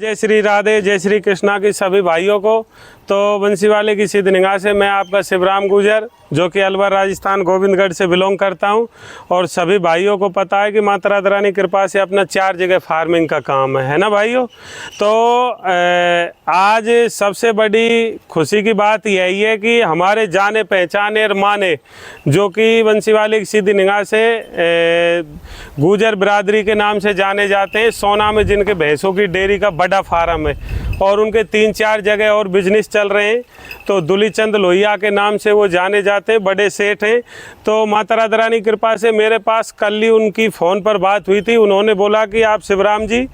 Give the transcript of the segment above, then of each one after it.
जय श्री राधे, जय श्री कृष्णा की सभी भाइयों को। तो बंसीवाले की सिद्ध निगाह से मैं आपका शिवराम गुजर, जो कि अलवर राजस्थान गोविंदगढ़ से बिलोंग करता हूं। और सभी भाइयों को पता है कि माता राधा रानी कृपा से अपना 4 जगह फार्मिंग का काम है ना भाइयों। तो आज सबसे बड़ी खुशी की बात यही है कि हमारे जाने पहचाने और माने, जो कि बंसीवाले की सिद्ध निगाह से गुजर बिरादरी के नाम से जाने जाते हैं, सोना में जिनके भैंसों की डेयरी का बड़ा फार्म है और उनके 3-4 जगह और बिजनेस चल रहे हैं। तो दुलीचंद लोहिया के नाम से वो जाने जाते हैं, बड़े सेठ हैं। तो माता राधा रानी कृपा से मेरे पास कल ही उनकी फ़ोन पर बात हुई थी। उन्होंने बोला कि आप शिवराम जी,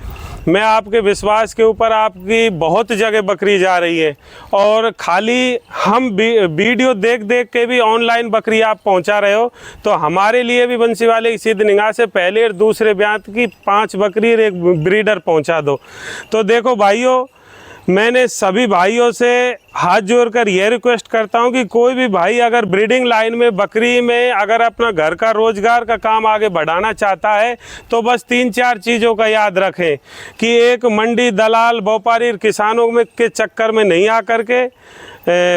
मैं आपके विश्वास के ऊपर आपकी बहुत जगह बकरी जा रही है और खाली हम वीडियो देख देख के भी ऑनलाइन बकरी आप पहुंचा रहे हो, तो हमारे लिए भी बंसीवाले की सिद्ध निगाह से पहले और दूसरे ब्यात की 5 बकरी और 1 ब्रीडर पहुंचा दो। तो देखो भाइयों, मैंने सभी भाइयों से हाथ जोड़कर यह रिक्वेस्ट करता हूं कि कोई भी भाई अगर ब्रीडिंग लाइन में बकरी में अगर अपना घर का रोजगार का काम आगे बढ़ाना चाहता है तो बस 3-4 चीज़ों का याद रखें कि एक मंडी, दलाल, व्यापारी, किसानों में के चक्कर में नहीं आकर के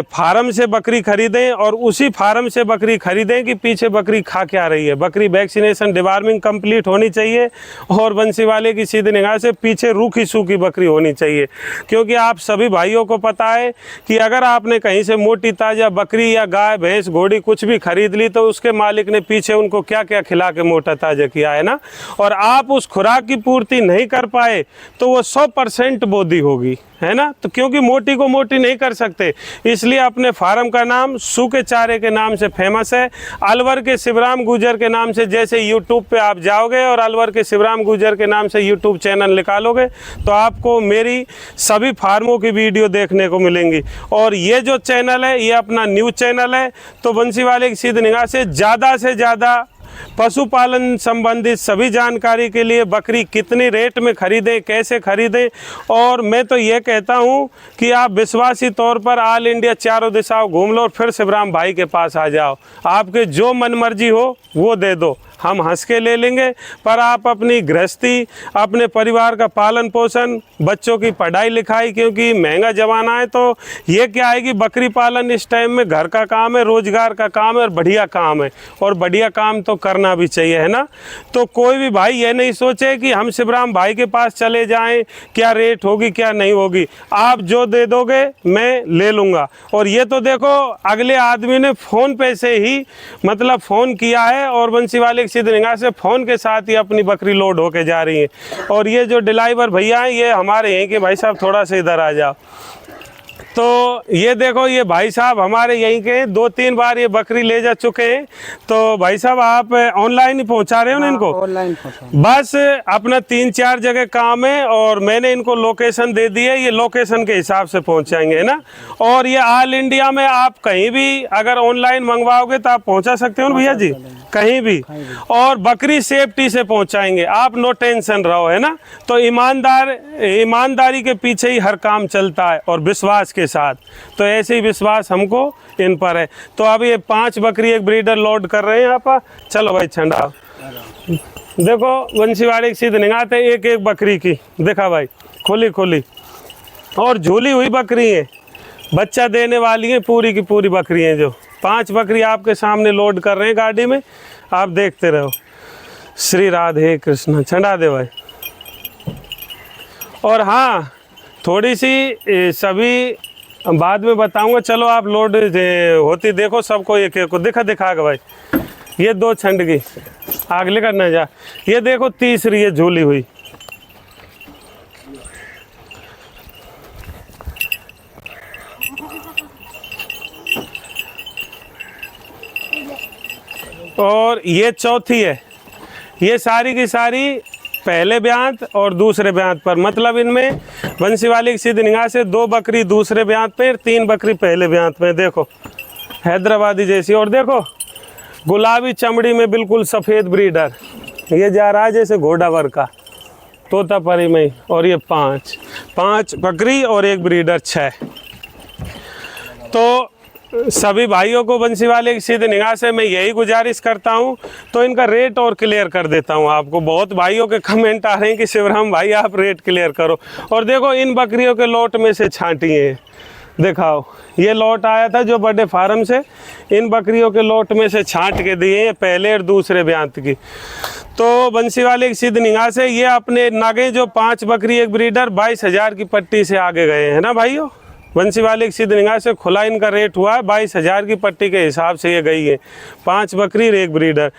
फार्म से बकरी खरीदें और उसी फार्म से बकरी खरीदें कि पीछे बकरी खा क्या रही है। बकरी वैक्सीनेशन, डिवार्मिंग कंप्लीट होनी चाहिए और बंसीवाले की सीधी निगाह से पीछे रूखी सूखी बकरी होनी चाहिए। क्योंकि आप सभी भाइयों को पता है कि अगर आपने कहीं से मोटी ताज़ा बकरी या गाय, भैंस, घोड़ी कुछ भी खरीद ली तो उसके मालिक ने पीछे उनको क्या क्या खिला के मोटा ताज़ा किया है ना, और आप उस खुराक की पूर्ति नहीं कर पाए तो वो 100% बोदी होगी, है ना। तो क्योंकि मोटी को मोटी नहीं कर सकते, इसलिए अपने फार्म का नाम सूखे चारे के नाम से फेमस है। अलवर के शिवराम गुजर के नाम से जैसे यूट्यूब पे आप जाओगे और अलवर के शिवराम गुजर के नाम से यूट्यूब चैनल निकालोगे तो आपको मेरी सभी फार्मों की वीडियो देखने को मिलेंगी। और ये जो चैनल है ये अपना न्यूज़ चैनल है। तो बंसीवाले की सीधी निगाह से ज़्यादा पशुपालन संबंधित सभी जानकारी के लिए बकरी कितनी रेट में खरीदें, कैसे खरीदें, और मैं तो ये कहता हूँ कि आप विश्वासी तौर पर ऑल इंडिया चारों दिशाओं घूम लो और फिर शिवराम भाई के पास आ जाओ। आपके जो मन मर्जी हो वो दे दो, हम हंस के ले लेंगे, पर आप अपनी गृहस्थी, अपने परिवार का पालन पोषण, बच्चों की पढ़ाई लिखाई, क्योंकि महंगा ज़माना है तो ये क्या है कि बकरी पालन इस टाइम में घर का काम है, रोज़गार का काम है और बढ़िया काम है, और बढ़िया काम तो करना भी चाहिए, है ना। तो कोई भी भाई ये नहीं सोचे कि हम शिवराम भाई के पास चले जाएं, क्या रेट होगी क्या नहीं होगी, आप जो दे दोगे मैं ले लूँगा। और ये तो देखो अगले आदमी ने फ़ोन पे से ही मतलब फ़ोन किया है और बंसीवाले सीधी निगाह से फ़ोन के साथ ही अपनी बकरी लोड होके जा रही है। और ये जो ड्राइवर भैया हैं ये हमारे यहीं के भाई साहब, थोड़ा सा इधर आ जाओ। तो ये देखो, ये भाई साहब हमारे यहीं के 2-3 बार ये बकरी ले जा चुके हैं। तो भाई साहब आप ऑनलाइन ही पहुंचा रहे हो ना इनको? ऑनलाइन बस अपना 3-4 जगह काम है और मैंने इनको लोकेशन दे दी है, ये लोकेशन के हिसाब से पहुंचाएंगे, है ना। और ये ऑल इंडिया में आप कहीं भी अगर ऑनलाइन मंगवाओगे तो आप पहुंचा सकते हो ना भैया जी, कहीं भी। और बकरी सेफ्टी से पहुंचाएंगे, आप नो टेंशन रहो, है ना। तो ईमानदारी के पीछे ही हर काम चलता है और विश्वास के साथ। तो ऐसे ही विश्वास हमको इन पर है। तो अब ये 5 बकरी 1 ब्रीडर लोड कर रहे हैं यहाँ पर। चलो भाई छंडा, देखो बंसीवाले की सीधी निगाह थे, एक बकरी की देखा भाई, खुली और झूली हुई बकरी है, बच्चा देने वाली है, पूरी की पूरी बकरी है। जो 5 बकरी आपके सामने लोड कर रहे हैं गाड़ी में, आप देखते रहो। श्री राधे कृष्ण, छंडा दे भाई। और हाँ, थोड़ी सी सभी बाद में बताऊंगा। चलो आप लोड होती देखो सबको, एक को दिखा भाई। ये 2 छंड की आगले करना जा, ये देखो तीसरी है झूली हुई। और ये चौथी है। ये सारी की सारी पहले ब्यांत और दूसरे ब्यांत पर, मतलब इनमें बंसीवाले की सीधी निगाह से 2 बकरी दूसरे ब्यांत पे, 3 बकरी पहले ब्यांत में। देखो हैदराबादी जैसी, और देखो गुलाबी चमड़ी में बिल्कुल सफ़ेद ब्रीडर, ये जा रहा है जैसे घोड़ावर का तोतापरी में। और ये 5 बकरी और 1 ब्रीडर 6। तो सभी भाइयों को बंसी वाले की सीधी निगाह से मैं यही गुजारिश करता हूं, तो इनका रेट और क्लियर कर देता हूं आपको। बहुत भाइयों के कमेंट आ रहे हैं कि शिवराम भाई आप रेट क्लियर करो। और देखो इन बकरियों के लॉट में से छांटी है, दिखाओ ये लॉट आया था जो बड़े फार्म से, इन बकरियों के लॉट में से छांट के दिए हैं पहले और दूसरे ब्यांत की। तो बंसी वाले की सीधी निगाह से ये अपने नागे जो 5 बकरी एक ब्रीडर 22,000 की पट्टी से आगे गए हैं ना भाइयों। बंसी वाले की सीधी निगाह से खुला इनका रेट हुआ है 22,000 की पट्टी के हिसाब से ये गई है, 5 बकरी और एक ब्रीडर।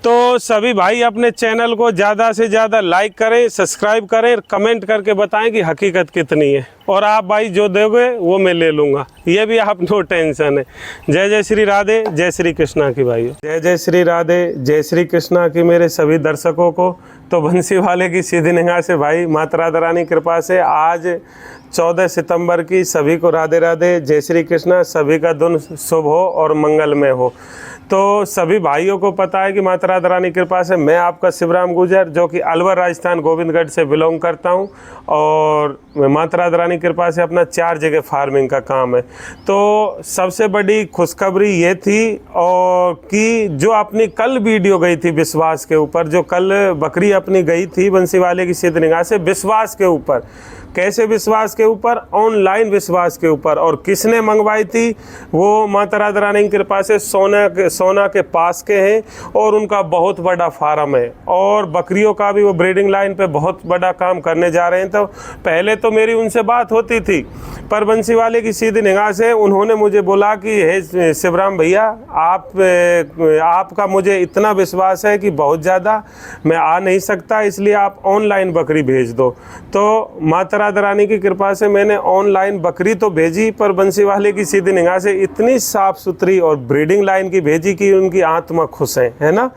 तो सभी भाई अपने चैनल को ज़्यादा से ज़्यादा लाइक करें, सब्सक्राइब करें, कमेंट करके बताएं कि हकीकत कितनी है। और आप भाई जो दोगे वो मैं ले लूँगा, ये भी आप नो टेंशन है। जय जय श्री राधे, जय श्री कृष्णा की भाइयों। जय जय श्री राधे, जय श्री कृष्णा की मेरे सभी दर्शकों को। तो बंसी वाले की सीधी निगाह से भाई माता राधा रानी कृपा से आज 14 सितंबर की सभी को राधे राधे, जय श्री कृष्णा। सभी का दिन शुभ हो और मंगलमय हो। तो सभी भाइयों को पता है कि माता राधा रानी कृपा से मैं आपका शिवराम गुजर, जो कि अलवर राजस्थान गोविंदगढ़ से बिलोंग करता हूं, और माता राधा रानी कृपा से अपना 4 जगह फार्मिंग का काम है। तो सबसे बड़ी खुशखबरी ये थी और कि जो अपनी कल वीडियो गई थी विश्वास के ऊपर, जो कल बकरी अपनी गई थी बंसी वाले की सीधी निगाह से विश्वास के ऊपर। कैसे विश्वास के ऊपर? ऑनलाइन विश्वास के ऊपर। और किसने मंगवाई थी? वो माता राधा रानी की कृपा से सोना के पास के हैं और उनका बहुत बड़ा फार्म है, और बकरियों का भी वो ब्रीडिंग लाइन पे बहुत बड़ा काम करने जा रहे हैं। तो पहले तो मेरी उनसे बात होती थी, पर बंसी वाले की सीधी निगाह से उन्होंने मुझे बोला कि हे शिवराम भैया, आपका मुझे इतना विश्वास है कि बहुत ज़्यादा मैं आ नहीं सकता, इसलिए आप ऑनलाइन बकरी भेज दो। तो माता राधा रानी की कृपा से मैंने ऑनलाइन बकरी तो भेजी, पर बंसी वाले की सीधी निगाह से इतनी साफ़ सुथरी और ब्रीडिंग लाइन की भेजी कि उनकी आत्मा खुश है ना।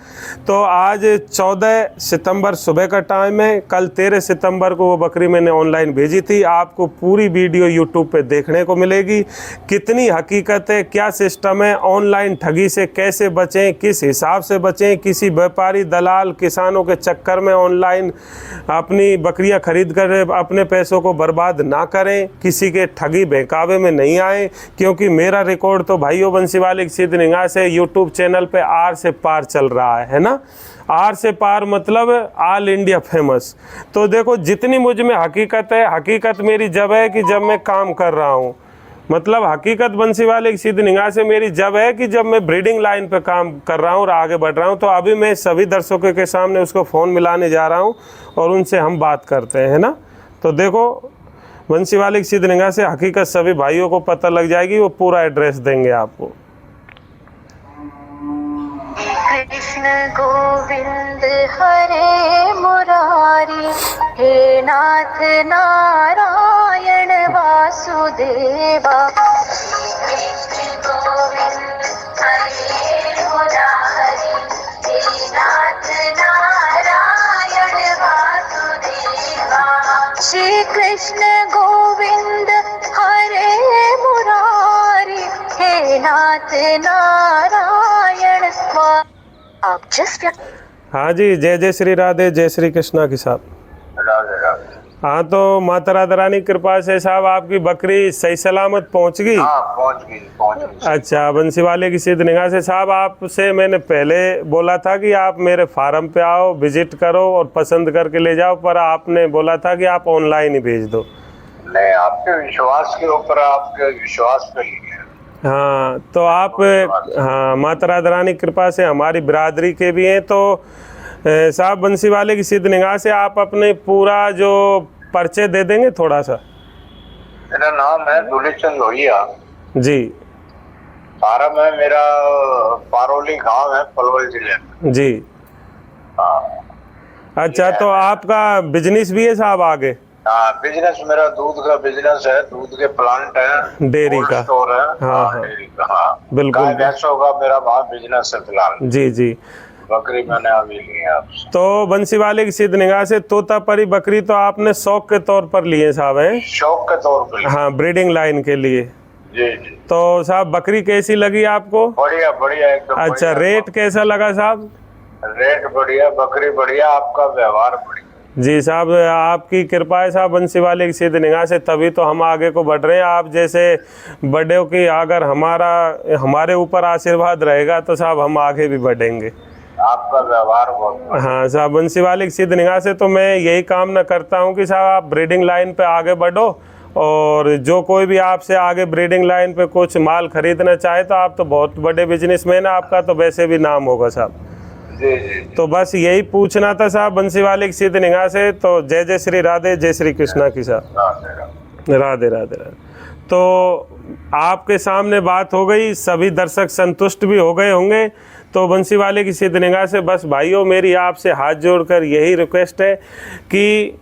तो आज 14 सितंबर सुबह का टाइम है, कल 13 सितंबर को वो बकरी मैंने ऑनलाइन भेजी थी। आपको पूरी वीडियो यूट्यूब पे देखने को मिलेगी, कितनी हकीकत है, क्या सिस्टम है, ऑनलाइन ठगी से कैसे बचें, किस हिसाब से बचें, किसी व्यापारी दलाल किसानों के चक्कर में ऑनलाइन अपनी बकरियां खरीद कर अपने पैसों को बर्बाद ना करें, किसी के ठगी बहकावे में नहीं आए। क्योंकि मेरा रिकॉर्ड तो भाइयों बंसी वाले की सीधी निगाह से यूट्यूब चैनल पे आर से पार चल रहा है ना। आर से पार मतलब ऑल इंडिया फेमस। तो देखो जितनी मुझ में हकीकत है, हकीकत मेरी जब है कि जब मैं काम कर रहा हूँ, मतलब हकीकत बंसी वाले की सीधी निगाह से मेरी जब है कि जब मैं ब्रीडिंग लाइन पे काम कर रहा हूँ और आगे बढ़ रहा हूँ। तो अभी मैं सभी दर्शकों के सामने उसको फ़ोन मिलाने जा रहा हूँ और उनसे हम बात करते हैं ना। तो देखो बंसी वाले की सीधी निगाह से हकीकत सभी भाइयों को पता लग जाएगी, वो पूरा एड्रेस देंगे आपको। कृष्ण गोविंद हरे मुरारी, हे नाथ नारायण वासुदेवा। कृष्ण गोविंद हरे मुरारी, हे नाथ नारायण वासुदेवा। श्री कृष्ण गोविंद हरे मुरारी, हे नाथ नारायण। आप जिस व्यक्ति। हाँ जी, जय जय श्री राधे, जय श्री कृष्णा की साहब। हाँ, तो माता राधा रानी कृपा से साहब आपकी बकरी सही सलामत पहुँच गई? हाँ, पहुँच गई। अच्छा, बंसी वाले की सीधी निगाह से साहब आपसे मैंने पहले बोला था कि आप मेरे फार्म पे आओ, विजिट करो और पसंद करके ले जाओ, पर आपने बोला था कि आप ऑनलाइन ही भेज दो। नहीं, आपके विश्वास के ऊपर, आपके विश्वास पे ही है। हाँ, तो आप हाँ माता राधा रानी कृपा से हमारी बिरादरी के भी हैं। तो साहब बंसी वाले की सीधी निगाह से आप अपने पूरा जो परिचय दे देंगे थोड़ा सा? मेरा नाम है दुलीचंद लोहिया जी। फार्म है मेरा पारोली गांव है, पलवल जिले में जी। हाँ। अच्छा, तो आपका बिजनेस भी है साहब आगे? हाँ, बिजनेस मेरा दूध का बिजनेस है, दूध के प्लांट है, डेयरी का स्टोर है। हाँ, डेयरी का। हाँ, बिल्कुल। गाय भैंसों का मेरा वहाँ बिजनेस है फिलहाल। जी जी। बकरी मैंने अभी ली है आपसे। तो बंसी वाले की सीधी निगाह से तोतापरी बकरी तो आपने शौक के तौर पर लिए साहब हैं? शौक के तौर पर। हाँ, ब्रीडिंग लाइन के लिए। जी जी। तो साहब बकरी कैसी लगी आपको? बढ़िया बढ़िया एकदम। अच्छा, रेट कैसा लगा साहब? रेट बढ़िया, बकरी बढ़िया, आपका व्यवहार बढ़िया। जी साहब, आपकी कृपा है साहब बंसी वाले की सीधी निगाह से, तभी तो हम आगे को बढ़ रहे हैं। आप जैसे बड़ों की अगर हमारे ऊपर आशीर्वाद रहेगा तो साहब हम आगे भी बढ़ेंगे। आपका व्यवहार बहुत हाँ साहब, बंसी वाले की सीधी निगाह से तो मैं यही कामना करता हूँ कि साहब आप ब्रीडिंग लाइन पे आगे बढ़ो, और जो कोई भी आपसे आगे ब्रीडिंग लाइन पे कुछ माल खरीदना चाहे तो आप तो बहुत बड़े बिजनेसमैन है, आपका तो वैसे भी नाम होगा साहब। जी जी। तो बस यही पूछना था साहब बंसी वाले की सीधी निगाह से। तो जय जय श्री राधे, जय श्री कृष्णा की साहब। राधे राधे राधे। तो आपके सामने बात हो गई, सभी दर्शक संतुष्ट भी हो गए होंगे। तो बंसी वाले की सीधी निगाह से बस भाइयों मेरी आपसे हाथ जोड़कर यही रिक्वेस्ट है कि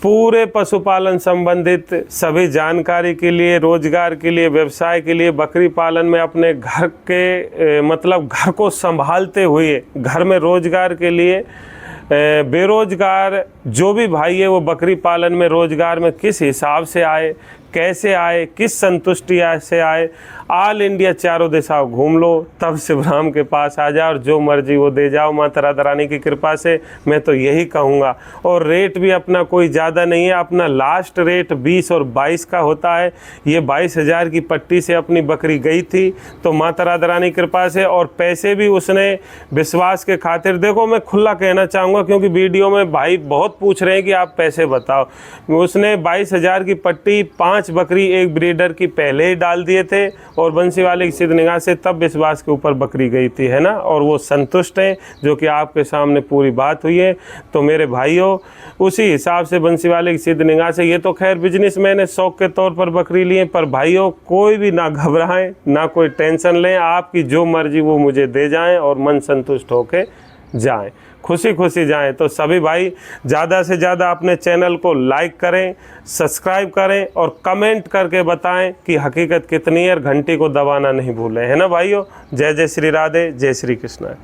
पूरे पशुपालन संबंधित सभी जानकारी के लिए, रोजगार के लिए, व्यवसाय के लिए, बकरी पालन में अपने घर के मतलब घर को संभालते हुए घर में रोजगार के लिए बेरोजगार जो भी भाई है वो बकरी पालन में रोजगार में किस हिसाब से आए, कैसे आए, किस संतुष्टि से आए, ऑल इंडिया चारों दिशाओं घूम लो, तब शिवराम के पास आ जाओ और जो मर्जी वो दे जाओ माता राधा रानी की कृपा से। मैं तो यही कहूँगा। और रेट भी अपना कोई ज़्यादा नहीं है, अपना लास्ट रेट 20 और 22 का होता है। ये 22,000 की पट्टी से अपनी बकरी गई थी तो माता राधा रानी की कृपा से, और पैसे भी उसने विश्वास के खातिर, देखो मैं खुला कहना चाहूँगा क्योंकि वीडियो में भाई बहुत पूछ रहे हैं कि आप पैसे बताओ, उसने 22,000 की पट्टी 5 बकरी एक ब्रीडर की पहले ही डाल दिए थे, और बंसी वाले की सीधी निगाह से तब विश्वास के ऊपर बकरी गई थी, है ना। और वो संतुष्ट हैं, जो कि आपके सामने पूरी बात हुई है। तो मेरे भाइयों उसी हिसाब से बंसी वाले की सीधी निगाह से, ये तो खैर बिजनेसमैन ने शौक के तौर पर बकरी लिए, पर भाइयों कोई भी ना घबराएं, ना कोई टेंशन लें, आपकी जो मर्जी वो मुझे दे जाएं और मन संतुष्ट होके जाएं, खुशी खुशी जाएं। तो सभी भाई ज़्यादा से ज़्यादा अपने चैनल को लाइक करें, सब्सक्राइब करें और कमेंट करके बताएं कि हकीकत कितनी है, और घंटी को दबाना नहीं भूलें, है ना भाइयों। जय जय श्री राधे, जय श्री कृष्णा।